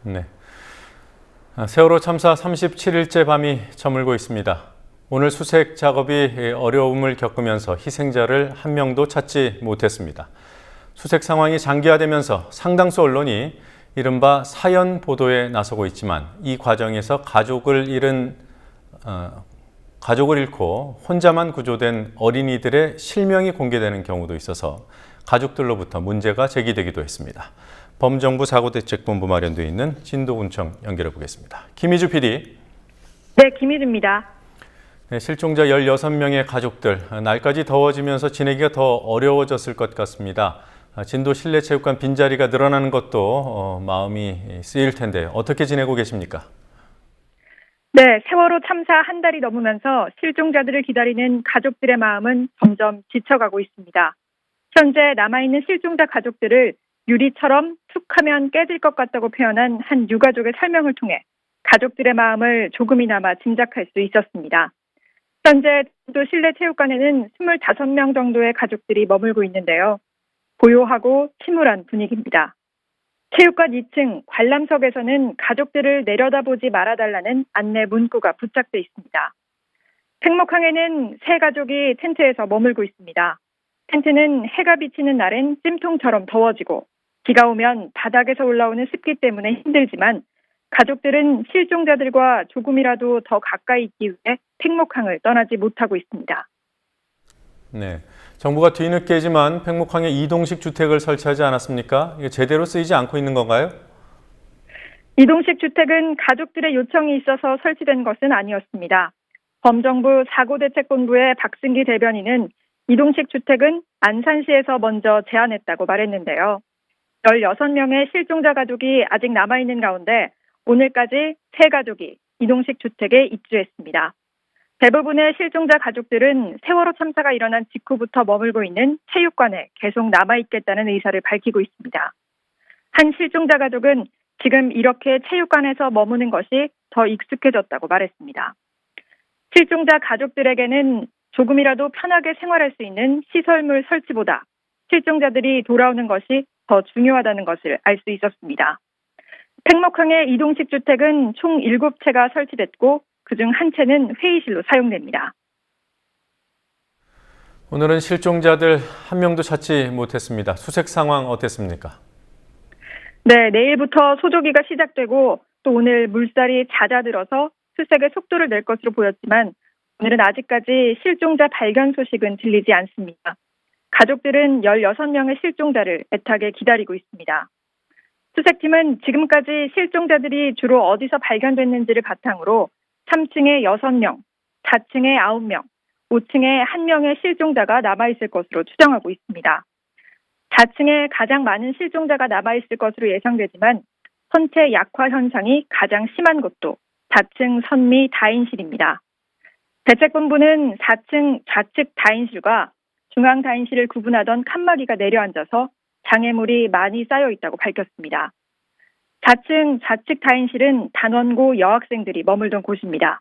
네. 세월호 참사 37일째 밤이 저물고 있습니다. 오늘 수색 작업이 어려움을 겪으면서 희생자를 한 명도 찾지 못했습니다. 수색 상황이 장기화되면서 상당수 언론이 이른바 사연 보도에 나서고 있지만 이 과정에서 가족을 잃고 혼자만 구조된 어린이들의 실명이 공개되는 경우도 있어서 가족들로부터 문제가 제기되기도 했습니다. 범정부 사고대책본부 마련되어 있는 진도군청 연결해 보겠습니다. 김희주 PD. 네, 김희주입니다. 네, 실종자 16명의 가족들, 날까지 더워지면서 지내기가 더 어려워졌을 것 같습니다. 진도 실내체육관 빈자리가 늘어나는 것도 마음이 쓰일 텐데 어떻게 지내고 계십니까? 네, 세월호 참사 한 달이 넘으면서 실종자들을 기다리는 가족들의 마음은 점점 지쳐가고 있습니다. 현재 남아있는 실종자 가족들을 유리처럼 툭 하면 깨질 것 같다고 표현한 한 유가족의 설명을 통해 가족들의 마음을 조금이나마 짐작할 수 있었습니다. 현재 진도 실내체육관에는 25명 정도의 가족들이 머물고 있는데요. 고요하고 침울한 분위기입니다. 체육관 2층 관람석에서는 가족들을 내려다보지 말아달라는 안내 문구가 부착돼 있습니다. 팽목항에는 세 가족이 텐트에서 머물고 있습니다. 텐트는 해가 비치는 날엔 찜통처럼 더워지고 비가 오면 바닥에서 올라오는 습기 때문에 힘들지만 가족들은 실종자들과 조금이라도 더 가까이 있기 위해 팽목항을 떠나지 못하고 있습니다. 네, 정부가 뒤늦게지만 팽목항에 이동식 주택을 설치하지 않았습니까? 이게 제대로 쓰이지 않고 있는 건가요? 이동식 주택은 가족들의 요청이 있어서 설치된 것은 아니었습니다. 범정부 사고대책본부의 박승기 대변인은 이동식 주택은 안산시에서 먼저 제안했다고 말했는데요. 16명의 실종자 가족이 아직 남아있는 가운데 오늘까지 세 가족이 이동식 주택에 입주했습니다. 대부분의 실종자 가족들은 세월호 참사가 일어난 직후부터 머물고 있는 체육관에 계속 남아있겠다는 의사를 밝히고 있습니다. 한 실종자 가족은 지금 이렇게 체육관에서 머무는 것이 더 익숙해졌다고 말했습니다. 실종자 가족들에게는 조금이라도 편하게 생활할 수 있는 시설물 설치보다 실종자들이 돌아오는 것이 더 중요하다는 것을 알 수 있었습니다. 팽목항의 이동식 주택은 총 7채가 설치됐고 그중 한 채는 회의실로 사용됩니다. 오늘은 실종자들 한 명도 찾지 못했습니다. 수색 상황 어땠습니까? 네, 내일부터 소조기가 시작되고 또 오늘 물살이 잦아들어서 수색의 속도를 낼 것으로 보였지만 오늘은 아직까지 실종자 발견 소식은 들리지 않습니다. 가족들은 16명의 실종자를 애타게 기다리고 있습니다. 수색팀은 지금까지 실종자들이 주로 어디서 발견됐는지를 바탕으로 3층에 6명, 4층에 9명, 5층에 1명의 실종자가 남아있을 것으로 추정하고 있습니다. 4층에 가장 많은 실종자가 남아있을 것으로 예상되지만 선체 약화 현상이 가장 심한 곳도 4층 선미 다인실입니다. 대책본부는 4층 좌측 다인실과 중앙 다인실을 구분하던 칸막이가 내려앉아서 장애물이 많이 쌓여 있다고 밝혔습니다. 4층 좌측 다인실은 단원고 여학생들이 머물던 곳입니다.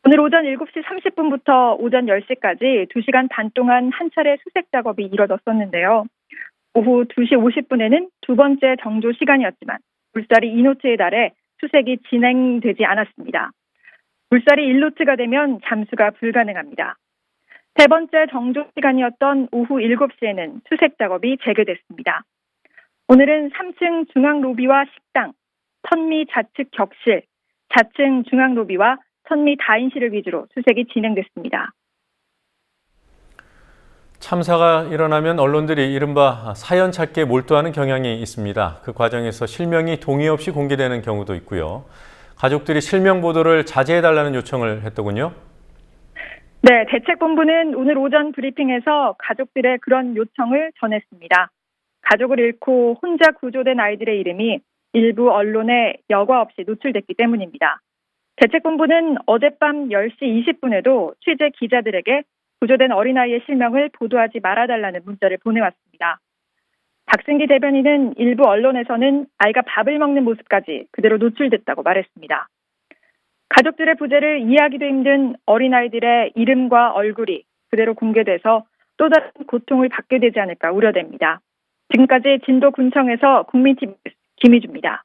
오늘 오전 7시 30분부터 오전 10시까지 2시간 반 동안 한 차례 수색 작업이 이뤄졌었는데요. 오후 2시 50분에는 두 번째 정조 시간이었지만 물살이 2노트에 달해 수색이 진행되지 않았습니다. 물살이 1노트가 되면 잠수가 불가능합니다. 세 번째 정조 시간이었던 오후 7시에는 수색 작업이 재개됐습니다. 오늘은 3층 중앙 로비와 식당, 선미 좌측 격실, 4층 중앙 로비와 선미 다인실을 위주로 수색이 진행됐습니다. 참사가 일어나면 언론들이 이른바 사연 찾기에 몰두하는 경향이 있습니다. 그 과정에서 실명이 동의 없이 공개되는 경우도 있고요. 가족들이 실명 보도를 자제해달라는 요청을 했더군요. 네, 대책본부는 오늘 오전 브리핑에서 가족들의 그런 요청을 전했습니다. 가족을 잃고 혼자 구조된 아이들의 이름이 일부 언론에 여과 없이 노출됐기 때문입니다. 대책본부는 어젯밤 10시 20분에도 취재 기자들에게 구조된 어린아이의 실명을 보도하지 말아달라는 문자를 보내왔습니다. 박승기 대변인은 일부 언론에서는 아이가 밥을 먹는 모습까지 그대로 노출됐다고 말했습니다. 가족들의 부재를 이해하기도 힘든 어린아이들의 이름과 얼굴이 그대로 공개돼서 또 다른 고통을 받게 되지 않을까 우려됩니다. 지금까지 진도군청에서 국민TV 김희주입니다.